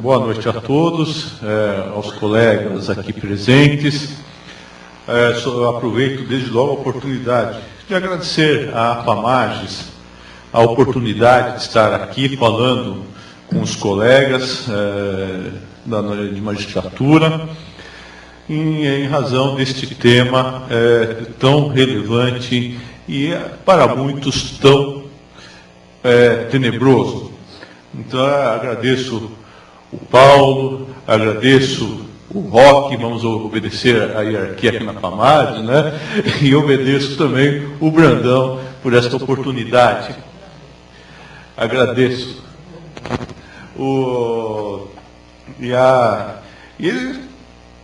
Boa noite a todos, aos colegas aqui presentes. Aproveito desde logo a oportunidade de agradecer à APAMAGES a oportunidade de estar aqui falando com os colegas de magistratura em razão deste tema tão relevante e para muitos tão tenebroso. Então, agradeço o Paulo, agradeço o Roque, vamos obedecer a hierarquia aqui na APAMAGES, né? E obedeço também o Brandão por esta oportunidade. Agradeço. E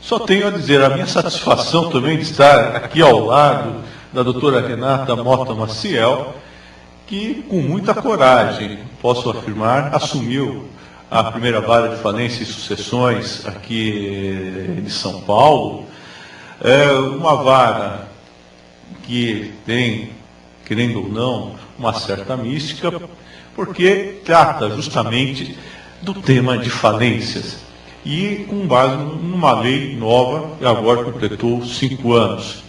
só tenho a dizer, a minha satisfação também de estar aqui ao lado da doutora Renata Mota Maciel, que com muita coragem, posso afirmar, assumiu a primeira vara de falência e sucessões aqui de São Paulo. Uma vara que tem, querendo ou não, uma certa mística, porque trata justamente do tema de falências. E com base numa lei nova, que agora completou 5 anos.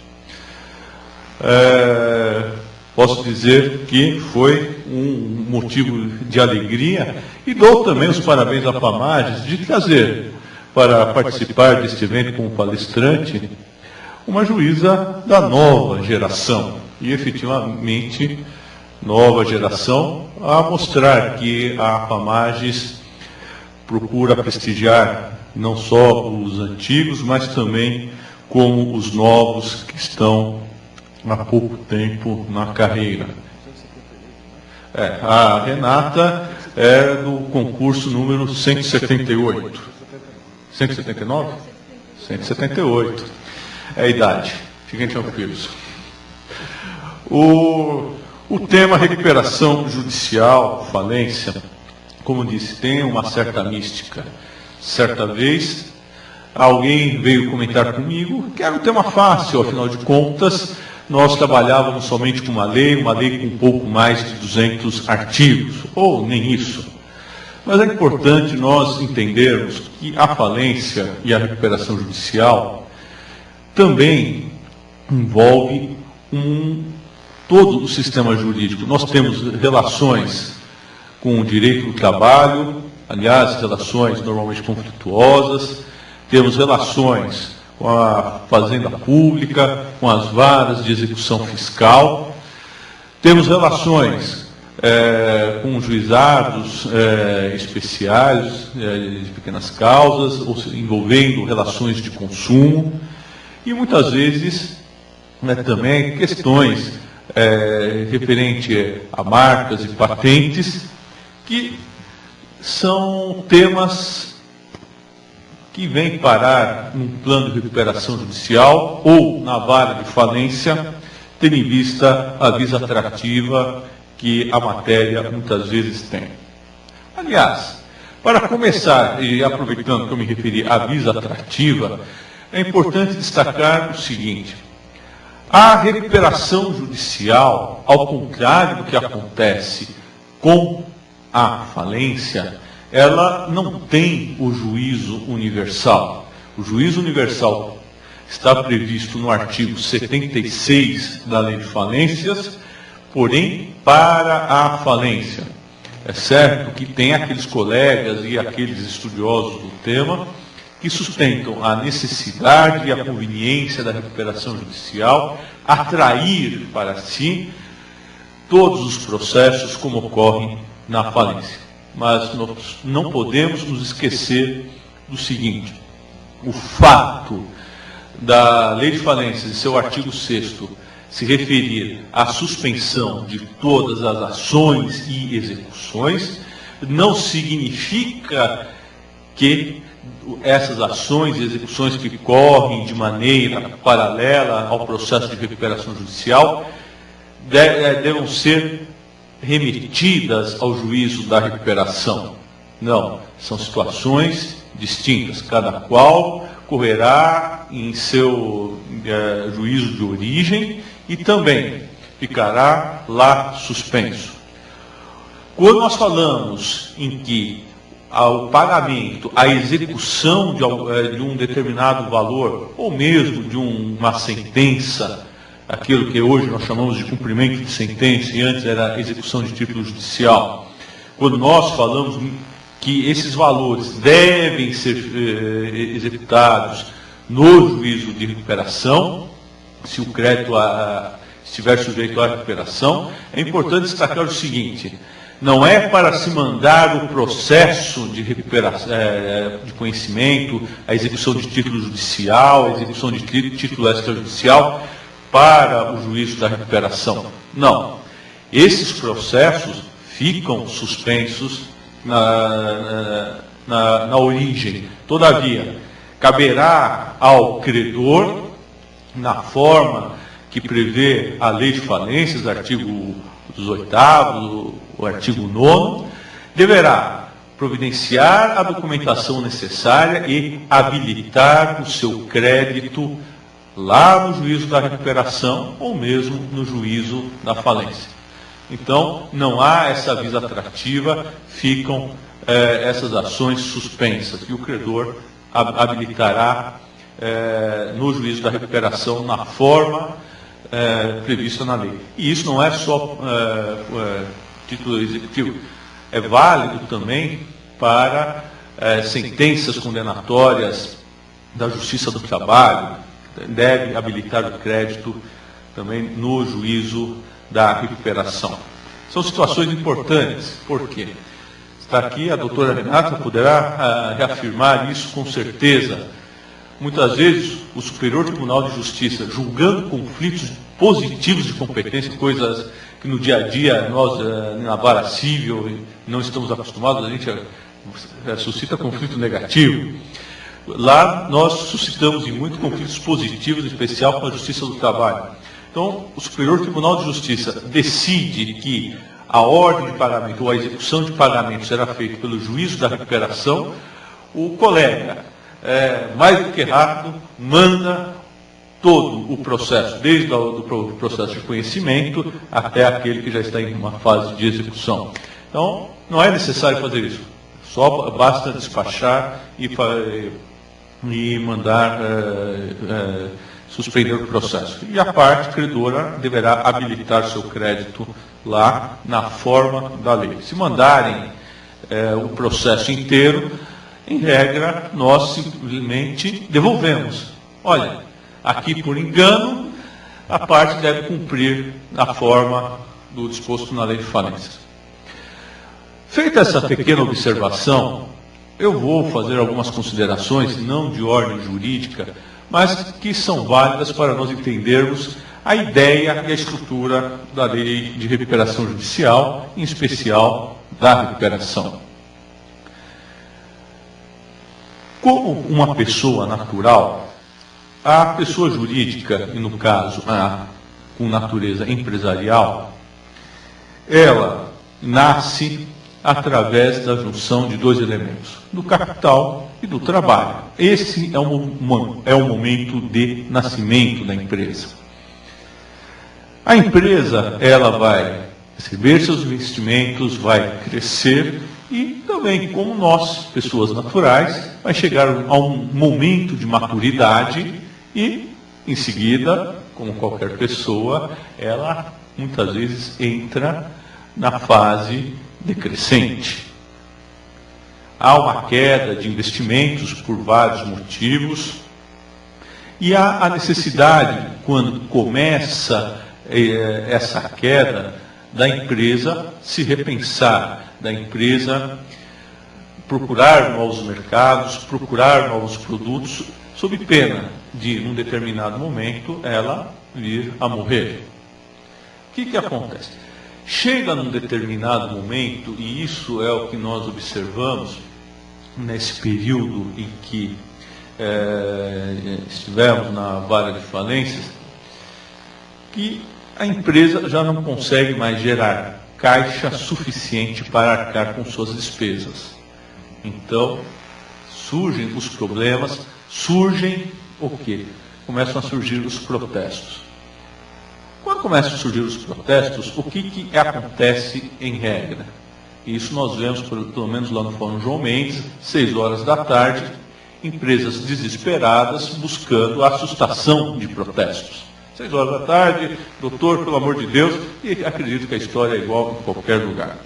Posso dizer que foi um motivo de alegria e dou também os parabéns à APAMAGES de trazer para participar deste evento como palestrante uma juíza da nova geração. E efetivamente, nova geração, a mostrar que a APAMAGES procura prestigiar não só os antigos, mas também como os novos que estão há pouco tempo na carreira. A Renata é do concurso número 178. 179? 178. É a idade. Fiquem tranquilos. O tema recuperação judicial, falência, como disse, tem uma certa mística. Certa vez, alguém veio comentar comigo que era um tema fácil, afinal de contas, nós trabalhávamos somente com uma lei com um pouco mais de 200 artigos, ou nem isso. Mas é importante nós entendermos que a falência e a recuperação judicial também envolve todo o sistema jurídico. Nós temos relações com o direito do trabalho, aliás, relações normalmente conflituosas, temos relações com a fazenda pública, com as varas de execução fiscal, temos relações com juizados especiais de pequenas causas, envolvendo relações de consumo, e muitas vezes também questões referente a marcas e patentes, que são temas que vêm parar num plano de recuperação judicial ou na vara de falência, tendo em vista a visa atrativa que a matéria muitas vezes tem. Aliás, para começar, e aproveitando que eu me referi à visa atrativa, é importante destacar o seguinte: a recuperação judicial, ao contrário do que acontece com a falência, ela não tem o juízo universal. O juízo universal está previsto no artigo 76 da Lei de Falências, porém, para a falência. É certo que tem aqueles colegas e aqueles estudiosos do tema que sustentam a necessidade e a conveniência da recuperação judicial, atrair para si todos os processos como ocorrem na falência. Mas nós não podemos nos esquecer do seguinte: o fato da Lei de Falências, em seu artigo 6º, se referir à suspensão de todas as ações e execuções, não significa que essas ações e execuções que correm de maneira paralela ao processo de recuperação judicial devam ser remetidas ao juízo da recuperação. Não, são situações distintas, cada qual correrá em seu juízo de origem e também ficará lá suspenso. Quando nós falamos em que ao pagamento, à execução de um determinado valor, ou mesmo de uma sentença, aquilo que hoje nós chamamos de cumprimento de sentença, e antes era execução de título judicial. Quando nós falamos que esses valores devem ser executados no juízo de recuperação, se o crédito estiver sujeito à recuperação, é importante destacar o seguinte: não é para se mandar o processo de recuperação, de conhecimento, a execução de título judicial, a execução de título extrajudicial para o juízo da recuperação. Não. Esses processos ficam suspensos na origem. Todavia, caberá ao credor, na forma que prevê a Lei de Falências, artigo 8º, o artigo 9º, deverá providenciar a documentação necessária e habilitar o seu crédito lá no juízo da recuperação ou mesmo no juízo da falência. Então, não há essa visa atrativa, ficam essas ações suspensas e o credor habilitará no juízo da recuperação na forma prevista na lei. E isso não é só título executivo, é válido também para sentenças condenatórias da Justiça do Trabalho, deve habilitar o crédito também no juízo da recuperação. São situações importantes, por quê? Está aqui a doutora Renata, poderá reafirmar isso com certeza. Muitas vezes o Superior Tribunal de Justiça, julgando conflitos positivos de competência, coisas que no dia a dia nós, na vara civil, não estamos acostumados, a gente suscita conflito negativo. Lá nós suscitamos em muito conflitos positivos, em especial com a Justiça do Trabalho. Então, o Superior Tribunal de Justiça decide que a ordem de pagamento ou a execução de pagamento será feita pelo juízo da recuperação, o colega, mais do que rápido, manda todo o processo, desde o processo de conhecimento até aquele que já está em uma fase de execução. Então, não é necessário fazer isso. Só basta despachar e mandar suspender o processo. E a parte credora deverá habilitar seu crédito lá na forma da lei. Se mandarem o processo inteiro, em regra, nós simplesmente devolvemos. Olha, aqui por engano, a parte deve cumprir na forma do disposto na lei de falências. Feita essa pequena observação, eu vou fazer algumas considerações, não de ordem jurídica, mas que são válidas para nós entendermos a ideia e a estrutura da lei de recuperação judicial, em especial da recuperação. Como uma pessoa natural, a pessoa jurídica, e no caso com natureza empresarial, ela nasce através da junção de dois elementos, do capital e do trabalho. Esse é o momento de nascimento da empresa. A empresa, ela vai receber seus investimentos, vai crescer e também, como nós, pessoas naturais, vai chegar a um momento de maturidade e, em seguida, como qualquer pessoa, ela muitas vezes entra na fase decrescente. Há uma queda de investimentos por vários motivos e há a necessidade, quando começa essa queda, da empresa se repensar, da empresa procurar novos mercados, procurar novos produtos, sob pena de, num determinado momento, ela vir a morrer. O que acontece? Chega num determinado momento, e isso é o que nós observamos nesse período em que estivemos na vara de falências, que a empresa já não consegue mais gerar caixa suficiente para arcar com suas despesas. Então, surgem os problemas, surgem o quê? Começam a surgir os protestos. Quando começam a surgir os protestos, o que acontece em regra? Isso nós vemos, pelo menos lá no Fórum João Mendes, 6 horas da tarde, empresas desesperadas buscando a assustação de protestos. 6 horas da tarde, doutor, pelo amor de Deus, e acredito que a história é igual em qualquer lugar.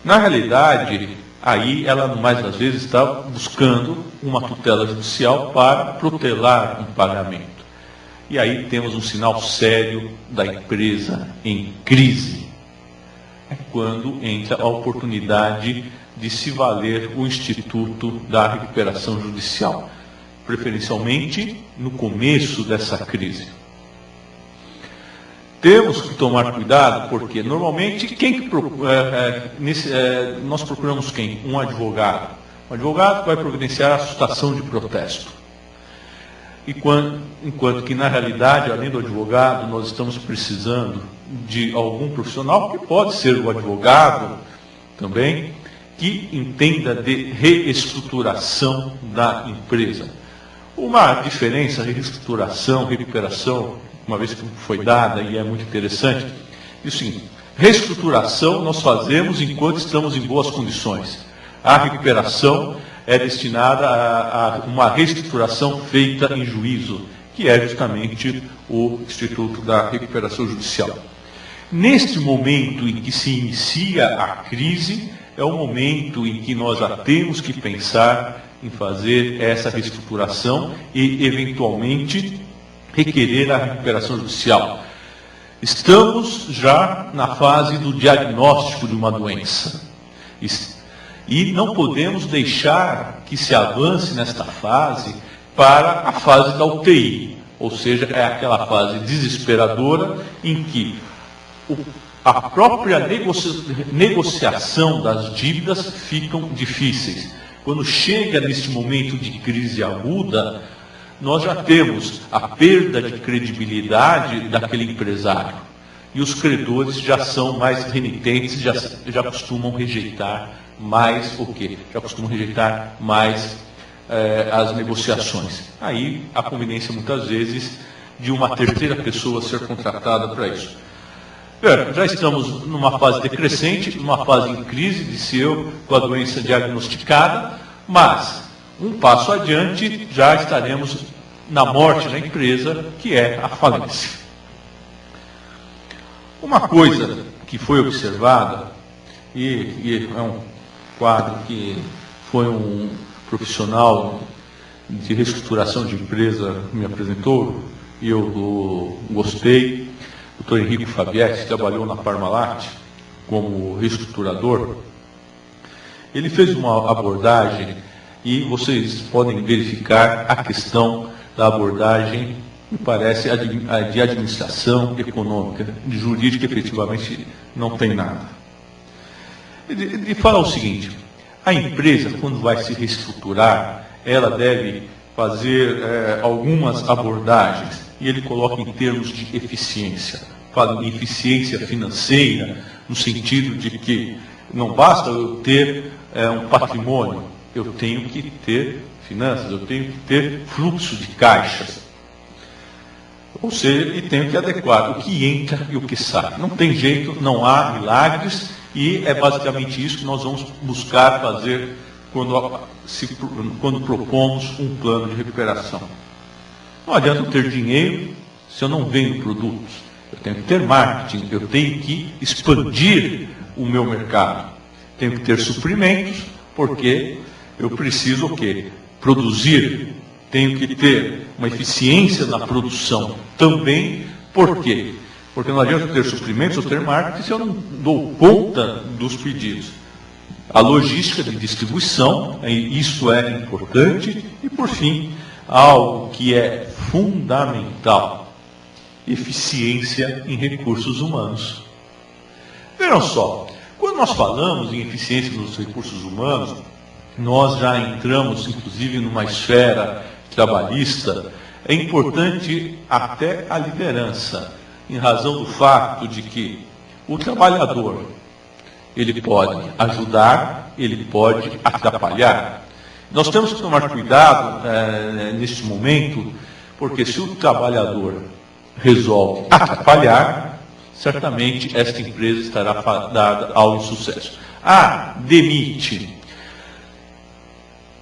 Na realidade, aí ela, mais das vezes, está buscando uma tutela judicial para protelar um pagamento. E aí temos um sinal sério da empresa em crise. É quando entra a oportunidade de se valer o Instituto da Recuperação Judicial, preferencialmente no começo dessa crise. Temos que tomar cuidado, porque normalmente nós procuramos quem? Um advogado. Um advogado vai providenciar a assustação de protesto. Enquanto que, na realidade, além do advogado, nós estamos precisando de algum profissional, que pode ser o advogado também, que entenda de reestruturação da empresa. Uma diferença, reestruturação, recuperação, uma vez que foi dada e é muito interessante, é o seguinte: reestruturação nós fazemos enquanto estamos em boas condições. A recuperação é destinada a uma reestruturação feita em juízo, que é justamente o Instituto da Recuperação Judicial. Neste momento em que se inicia a crise, é o momento em que nós já temos que pensar em fazer essa reestruturação e, eventualmente, requerer a recuperação judicial. Estamos já na fase do diagnóstico de uma doença. E não podemos deixar que se avance nesta fase para a fase da UTI. Ou seja, é aquela fase desesperadora em que a própria negociação das dívidas ficam difíceis. Quando chega neste momento de crise aguda, nós já temos a perda de credibilidade daquele empresário. E os credores já são mais renitentes, já costumam rejeitar mais o quê? Já costumam rejeitar mais as negociações. Aí, a conveniência, muitas vezes, de uma terceira pessoa ser contratada para isso. Já estamos numa fase decrescente, numa fase em crise, disse eu, com a doença diagnosticada, mas um passo adiante já estaremos na morte da empresa, que é a falência. Uma coisa que foi observada, e é um quadro que foi um profissional de reestruturação de empresa que me apresentou, e eu gostei, o Dr. Henrico Fabietti, que trabalhou na Parmalat como reestruturador. Ele fez uma abordagem, e vocês podem verificar a questão da abordagem, me parece, de administração econômica, de jurídica, efetivamente, não tem nada. Ele fala o seguinte: a empresa, quando vai se reestruturar, ela deve fazer algumas abordagens, e ele coloca em termos de eficiência. Fala em eficiência financeira, no sentido de que não basta eu ter um patrimônio, eu tenho que ter finanças, eu tenho que ter fluxo de caixas. Ou seja, e tenho que adequar o que entra e o que sai. Não tem jeito, não há milagres, e é basicamente isso que nós vamos buscar fazer quando propomos um plano de recuperação. Não adianta eu ter dinheiro se eu não vendo produtos. Eu tenho que ter marketing, eu tenho que expandir o meu mercado. Tenho que ter suprimentos, porque eu preciso o quê? Produzir. Tenho que ter uma eficiência na produção também. Por quê? Porque não adianta eu ter suprimentos ou ter marketing se eu não dou conta dos pedidos. A logística de distribuição, isso é importante. E, por fim, algo que é fundamental: eficiência em recursos humanos. Vejam só, quando nós falamos em eficiência nos recursos humanos, nós já entramos, inclusive, numa esfera trabalhista. É importante até a liderança, em razão do fato de que o trabalhador, ele pode ajudar, ele pode atrapalhar. Nós temos que tomar cuidado neste momento, porque se o trabalhador resolve atrapalhar, certamente esta empresa estará fadada ao insucesso. Demite.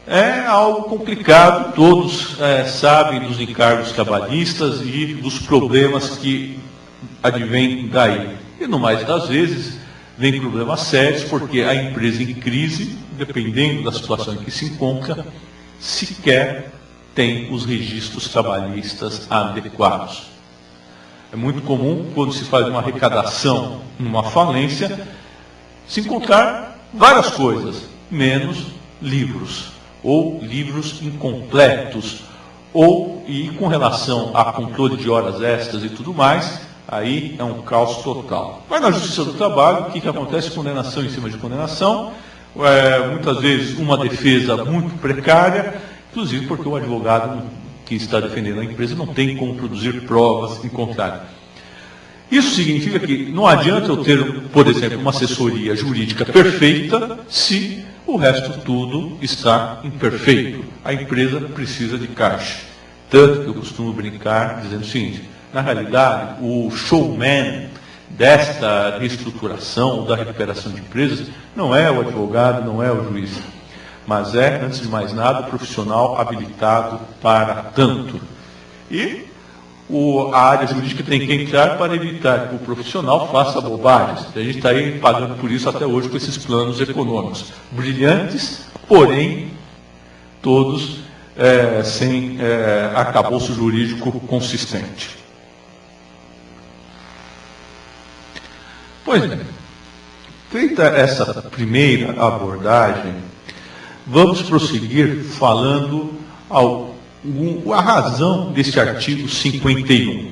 É algo complicado, todos sabem dos encargos trabalhistas e dos problemas que advêm daí. E no mais das vezes, vem problemas sérios, porque a empresa em crise, dependendo da situação em que se encontra, sequer tem os registros trabalhistas adequados. É muito comum, quando se faz uma arrecadação numa falência, se encontrar várias coisas, menos livros, ou livros incompletos, e com relação a controle de horas extras e tudo mais, aí é um caos total. Mas na Justiça do Trabalho, o que acontece? Condenação em cima de condenação, muitas vezes uma defesa muito precária, inclusive porque o advogado que está defendendo a empresa não tem como produzir provas em contrário. Isso significa que não adianta eu ter, por exemplo, uma assessoria jurídica perfeita se o resto tudo está imperfeito. A empresa precisa de caixa. Tanto que eu costumo brincar dizendo o seguinte: na realidade, o showman desta reestruturação, da recuperação de empresas, não é o advogado, não é o juiz, mas é, antes de mais nada, o profissional habilitado para tanto. E a área jurídica tem que entrar para evitar que o profissional faça bobagens. A gente está aí pagando por isso até hoje com esses planos econômicos. Brilhantes, porém, todos sem arcabouço jurídico consistente. Pois bem, feita essa primeira abordagem, vamos prosseguir falando a razão deste artigo 51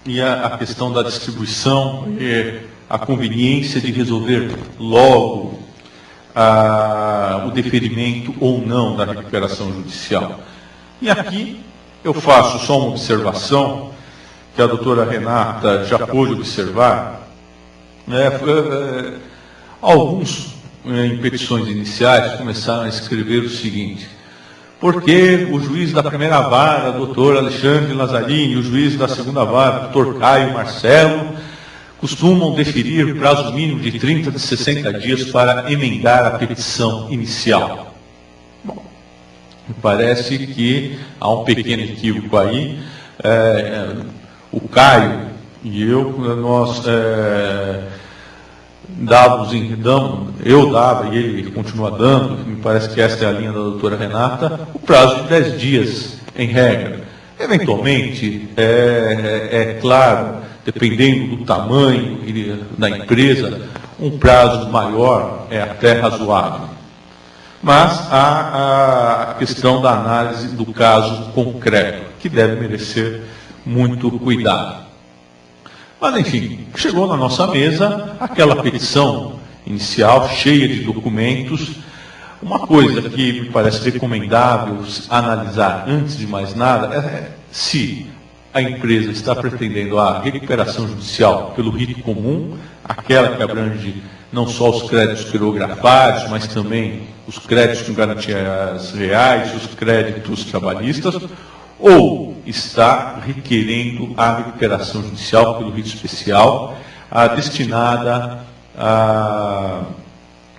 e a questão da distribuição e a conveniência de resolver logo o deferimento ou não da recuperação judicial. E aqui eu faço só uma observação que a doutora Renata já pôde observar. Alguns, em petições iniciais, começaram a escrever o seguinte: porque o juiz da primeira vara, doutor Alexandre Lazzarini, e o juiz da segunda vara, doutor Caio Marcelo, costumam deferir prazo mínimo de 30 de 60 dias para emendar a petição inicial. Bom, me parece que há um pequeno equívoco aí. O Caio e eu, nós eu dava e ele continua dando, me parece que esta é a linha da doutora Renata, o prazo de 10 dias, em regra. Eventualmente, claro, dependendo do tamanho da empresa, um prazo maior é até razoável. Mas há a questão da análise do caso concreto, que deve merecer muito cuidado. Mas, enfim, chegou na nossa mesa aquela petição inicial, cheia de documentos. Uma coisa que me parece recomendável analisar antes de mais nada é se a empresa está pretendendo a recuperação judicial pelo rito comum, aquela que abrange não só os créditos quirografados, mas também os créditos com garantias reais, os créditos trabalhistas, ou está requerendo a recuperação judicial pelo rito especial, destinada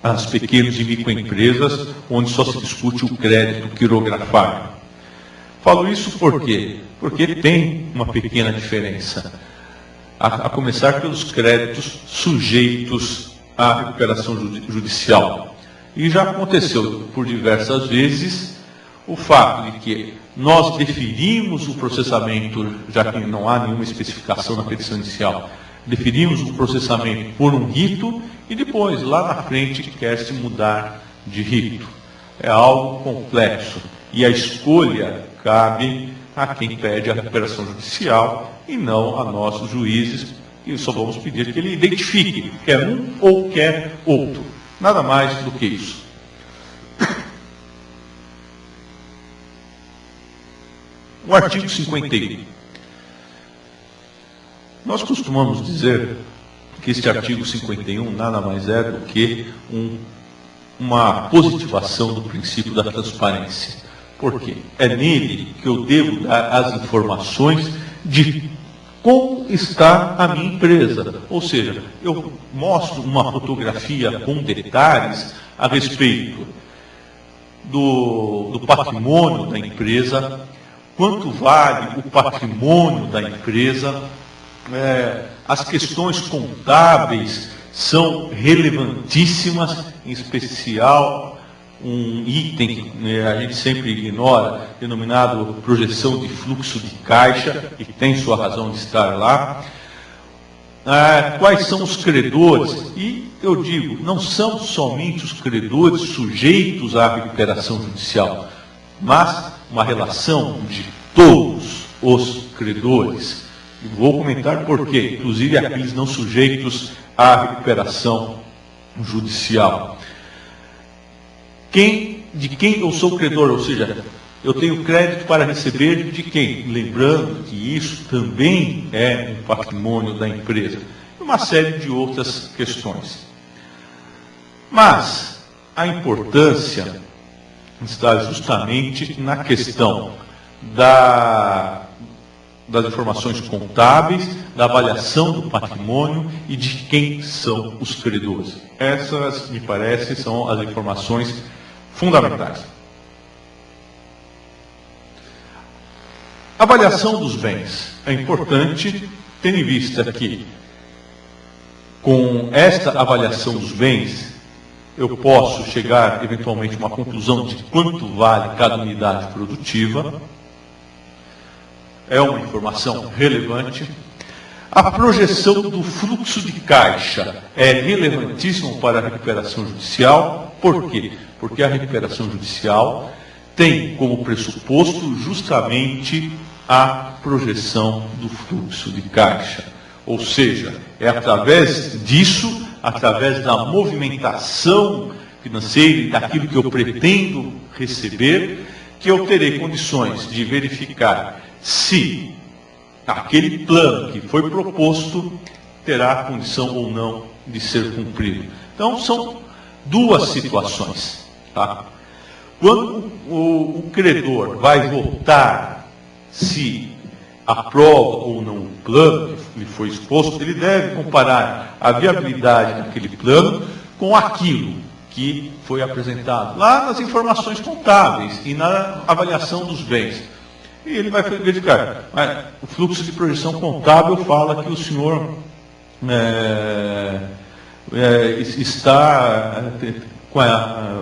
às pequenas e microempresas, onde só se discute o crédito quirografário. Falo isso por quê? Porque tem uma pequena diferença, a começar pelos créditos sujeitos à recuperação judicial. E já aconteceu por diversas vezes o fato de que nós deferimos o processamento, já que não há nenhuma especificação na petição inicial, deferimos o processamento por um rito e depois, lá na frente, quer-se mudar de rito. É algo complexo e a escolha cabe a quem pede a recuperação judicial e não a nós, os juízes, e só vamos pedir que ele identifique, quer um ou quer outro. Nada mais do que isso. O artigo 51. Nós costumamos dizer que este artigo 51 nada mais é do que uma positivação do princípio da transparência. Por quê? É nele que eu devo dar as informações de como está a minha empresa. Ou seja, eu mostro uma fotografia com detalhes a respeito do patrimônio da empresa, quanto vale o patrimônio da empresa, as questões contábeis são relevantíssimas, em especial um item que a gente sempre ignora, denominado projeção de fluxo de caixa, que tem sua razão de estar lá. Quais são os credores? E eu digo, não são somente os credores sujeitos à recuperação judicial, mas uma relação de todos os credores. E vou comentar por quê, inclusive aqueles não sujeitos à recuperação judicial. De quem eu sou credor, ou seja, eu tenho crédito para receber de quem? Lembrando que isso também é um patrimônio da empresa. E uma série de outras questões. Mas a importância está justamente na questão das informações contábeis, da avaliação do patrimônio e de quem são os credores. Essas, me parece, são as informações fundamentais. Avaliação dos bens. É importante ter em vista que, com esta avaliação dos bens, eu posso chegar, eventualmente, a uma conclusão de quanto vale cada unidade produtiva. É uma informação relevante. A projeção do fluxo de caixa é relevantíssimo para a recuperação judicial. Por quê? Porque a recuperação judicial tem como pressuposto justamente a projeção do fluxo de caixa. Ou seja, é através disso, através da movimentação financeira e daquilo que eu pretendo receber, que eu terei condições de verificar se aquele plano que foi proposto terá condição ou não de ser cumprido. Então, são duas situações. Tá? Quando o credor vai votar se aprova ou não o plano que lhe foi exposto, ele deve comparar a viabilidade daquele plano com aquilo que foi apresentado lá nas informações contábeis e na avaliação dos bens. E ele vai verificar. O fluxo de projeção contábil fala que o senhor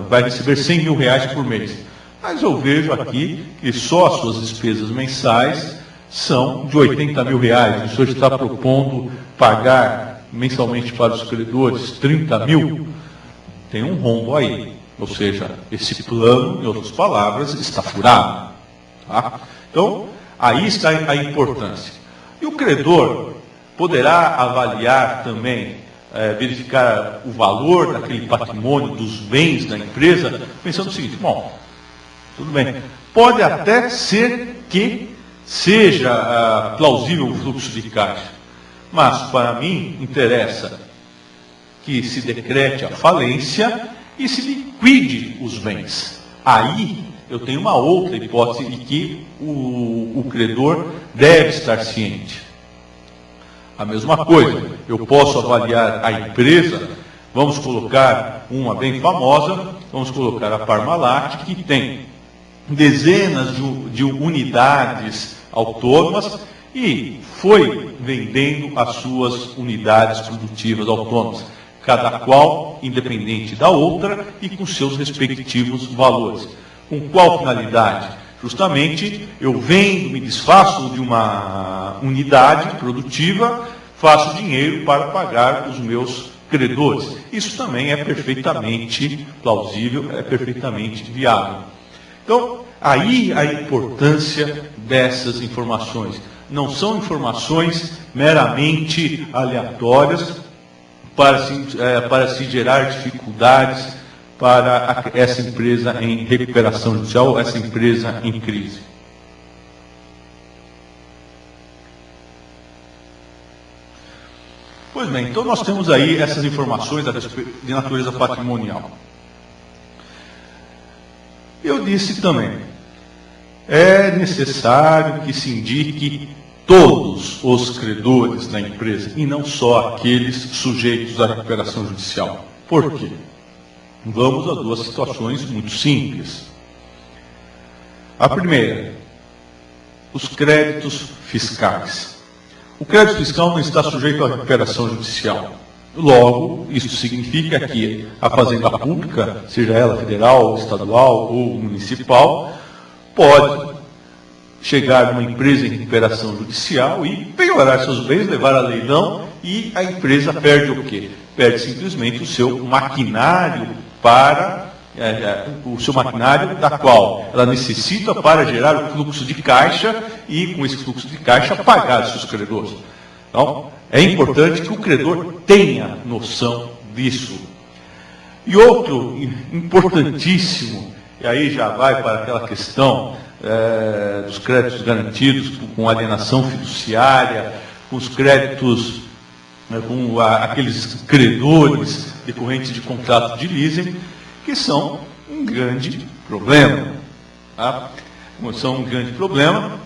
vai receber 100 mil reais por mês. Mas eu vejo aqui que só as suas despesas mensais são de 80 mil reais. O senhor está propondo pagar mensalmente para os credores 30 mil. Tem um rombo aí. Ou seja, esse plano, em outras palavras, está furado. Tá? Então, aí está a importância. E o credor poderá avaliar também, verificar o valor daquele patrimônio, dos bens da empresa, pensando o seguinte: bom, tudo bem, pode até ser que seja plausível o fluxo de caixa, mas para mim interessa que se decrete a falência e se liquide os bens. Aí eu tenho uma outra hipótese de que o credor deve estar ciente. A mesma coisa, eu posso avaliar a empresa, vamos colocar uma bem famosa, vamos colocar a Parmalat, que tem dezenas de unidades autônomas e foi vendendo as suas unidades produtivas autônomas, cada qual independente da outra e com seus respectivos valores. Com qual finalidade? Justamente, eu vendo, me desfaço de uma unidade produtiva, faço dinheiro para pagar os meus credores. Isso também é perfeitamente plausível, é perfeitamente viável. Então, aí a importância dessas informações. Não são informações meramente aleatórias para se gerar dificuldades para essa empresa em recuperação judicial, ou essa empresa em crise. Pois bem, então nós temos aí essas informações de natureza patrimonial. Eu disse também, é necessário que se indique todos os credores da empresa e não só aqueles sujeitos à recuperação judicial. Por quê? Vamos a duas situações muito simples. A primeira, os créditos fiscais. O crédito fiscal não está sujeito à recuperação judicial. Logo, isso significa que a fazenda pública, seja ela federal, estadual ou municipal, pode chegar numa empresa em recuperação judicial e penhorar seus bens, levar a leilão, e a empresa perde o quê? Perde simplesmente o seu maquinário o seu maquinário da qual ela necessita para gerar o fluxo de caixa e, com esse fluxo de caixa, pagar seus credores. Então, é importante que o credor tenha noção disso. E outro importantíssimo, e aí já vai para aquela questão dos créditos garantidos com alienação fiduciária, com os créditos, com aqueles credores decorrentes de contrato de leasing, que são um grande problema. Tá? São um grande problema,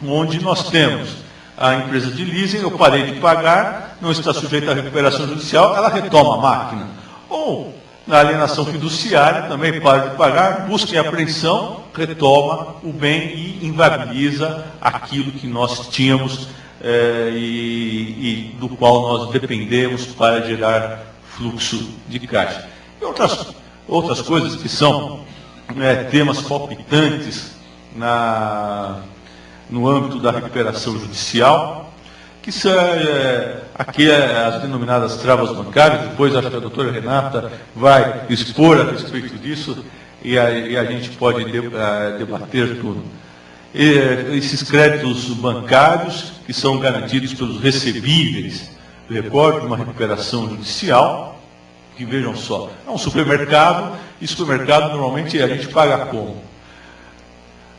onde nós temos a empresa de leasing, eu parei de pagar, não está sujeita à recuperação judicial, ela retoma a máquina. Ou, na alienação fiduciária, também para de pagar, busca em apreensão, retoma o bem e inviabiliza aquilo que nós tínhamos e do qual nós dependemos para gerar fluxo de caixa. E outras coisas que são temas palpitantes no âmbito da recuperação judicial, que são aqui as denominadas travas bancárias. Depois acho que a doutora Renata vai expor a respeito disso e a gente pode debater tudo. Esses créditos bancários que são garantidos pelos recebíveis, recordo de uma recuperação judicial, que vejam só, é um supermercado, e supermercado normalmente a gente paga como?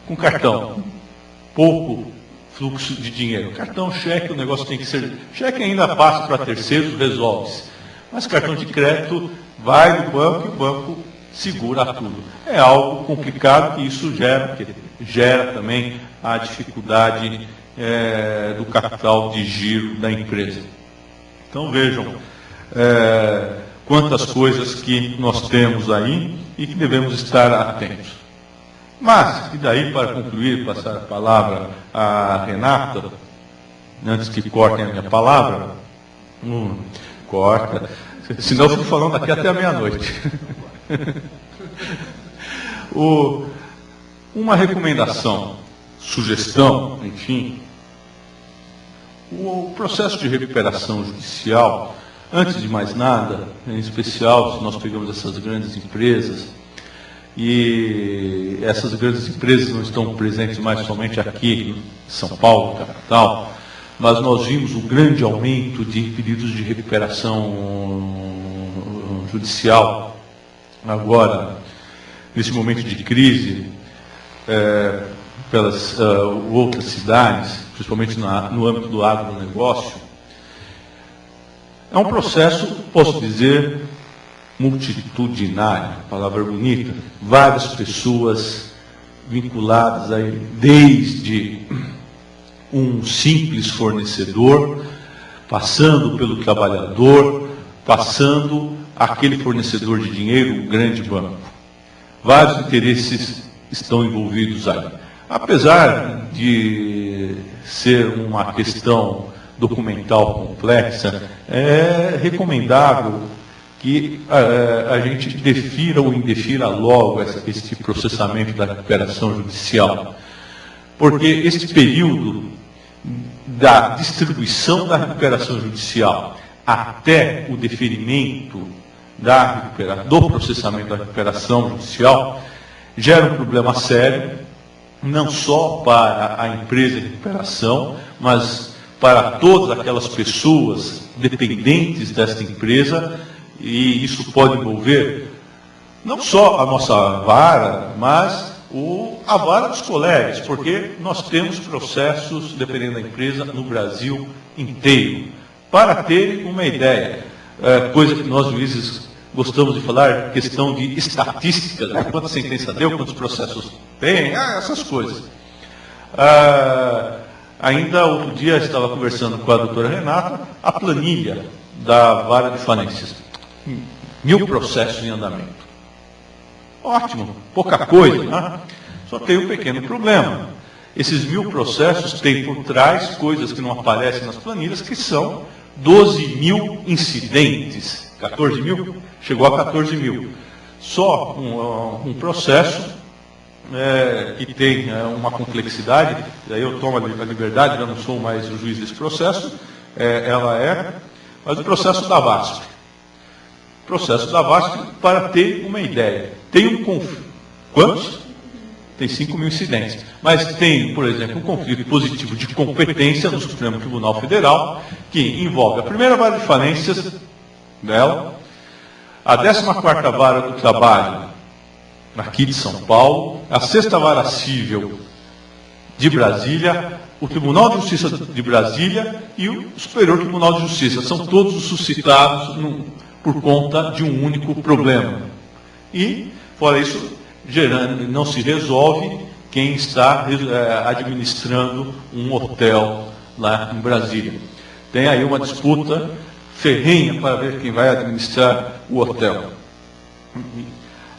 Com cartão. Pouco fluxo de dinheiro. Cartão, cheque, o negócio tem que ser... Cheque ainda passa para terceiros, resolve-se. Mas cartão de crédito vai no banco e o banco segura tudo. É algo complicado e isso gera também a dificuldade do capital de giro da empresa. Então vejam quantas coisas que nós temos aí e que devemos estar atentos. Mas, e daí, para concluir, passar a palavra à Renata, antes que cortem a minha palavra, corta, senão eu fico falando aqui até a meia-noite. Uma recomendação, sugestão, enfim, o processo de recuperação judicial, antes de mais nada, em especial se nós pegamos essas grandes empresas, e essas grandes empresas não estão presentes mais somente aqui em São Paulo, capital, mas nós vimos um grande aumento de pedidos de recuperação judicial agora, nesse momento de crise, pelas outras cidades, principalmente no âmbito do agronegócio. É um processo, posso dizer, multitudinário, palavra bonita, várias pessoas vinculadas aí, desde um simples fornecedor, passando pelo trabalhador, passando aquele fornecedor de dinheiro, o grande banco. Vários interesses estão envolvidos aí. Apesar de ser uma questão documental complexa, é recomendável que a gente defira ou indefira logo esse processamento da recuperação judicial. Porque este período da distribuição da recuperação judicial até o deferimento do processamento da recuperação judicial gera um problema sério, não só para a empresa de recuperação, mas para todas aquelas pessoas dependentes desta empresa. E isso pode envolver não só a nossa vara, mas a vara dos colegas, porque nós temos processos, dependendo da empresa, no Brasil inteiro. Para ter uma ideia, coisa que nós juízes gostamos de falar, questão de estatística, né? Quanta sentença deu, quantos processos tem, essas coisas. Ainda outro dia estava conversando com a doutora Renata, a planilha da vara de falências. 1000 processos em andamento. Ótimo, pouca coisa, né? Só tem um pequeno problema. Esses 1000 processos têm por trás coisas que não aparecem nas planilhas, que são 12.000 incidentes. 14.000? Chegou a 14.000. Só um processo que tem uma complexidade, daí eu tomo a liberdade, eu não sou mais o juiz desse processo, mas o processo da VASP. O processo da VASP, para ter uma ideia, tem um conflito. Quantos? Tem 5.000 incidentes. Mas tem, por exemplo, um conflito positivo de competência no Supremo Tribunal Federal, que envolve a primeira vara de falências dela, a 14ª vara do trabalho aqui de São Paulo, a 6ª vara civil de Brasília, o Tribunal de Justiça de Brasília e o Superior Tribunal de Justiça. São todos suscitados por conta de um único problema. E, fora isso, não se resolve quem está administrando um hotel lá em Brasília. Tem aí uma disputa ferrenha para ver quem vai administrar o hotel.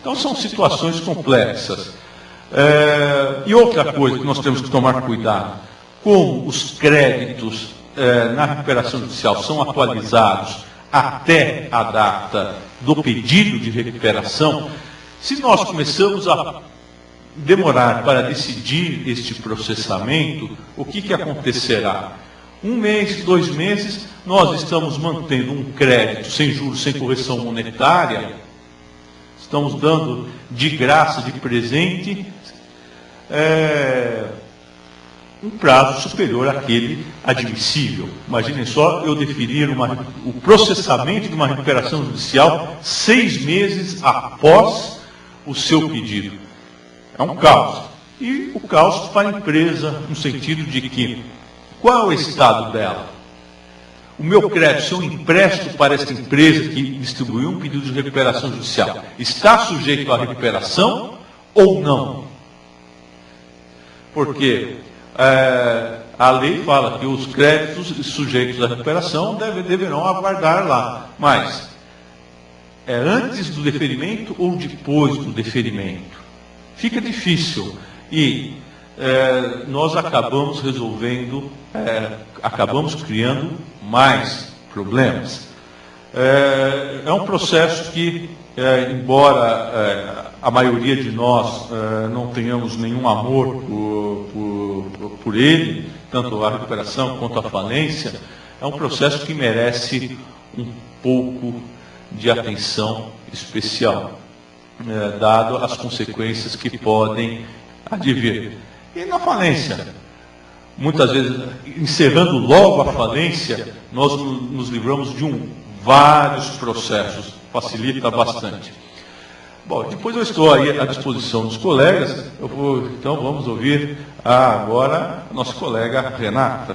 Então são situações complexas. E outra coisa que nós temos que tomar cuidado, como os créditos na recuperação judicial são atualizados até a data do pedido de recuperação, se nós começamos a demorar para decidir este processamento, o que acontecerá? 1 mês, 2 meses, nós estamos mantendo um crédito sem juros, sem correção monetária, estamos dando de graça, de presente, um prazo superior àquele admissível. Imaginem só eu definir o processamento de uma recuperação judicial 6 meses após o seu pedido. É um caos. E o caos para a empresa, no sentido de que, qual é o estado dela? O meu crédito, se eu empresto para esta empresa que distribuiu um pedido de recuperação judicial, está sujeito à recuperação ou não? Porque a lei fala que os créditos sujeitos à recuperação deverão aguardar lá. Mas é antes do deferimento ou depois do deferimento? Fica difícil. E nós acabamos acabamos criando mais problemas. É um processo que, embora a maioria de nós não tenhamos nenhum amor por ele, tanto a recuperação quanto a falência, é um processo que merece um pouco de atenção especial, dado as consequências que podem advir. E na falência, muitas vezes, encerrando logo a falência, nós nos livramos de vários processos, facilita bastante. Bom, depois eu estou aí à disposição dos colegas, então vamos ouvir agora a nossa colega Renata.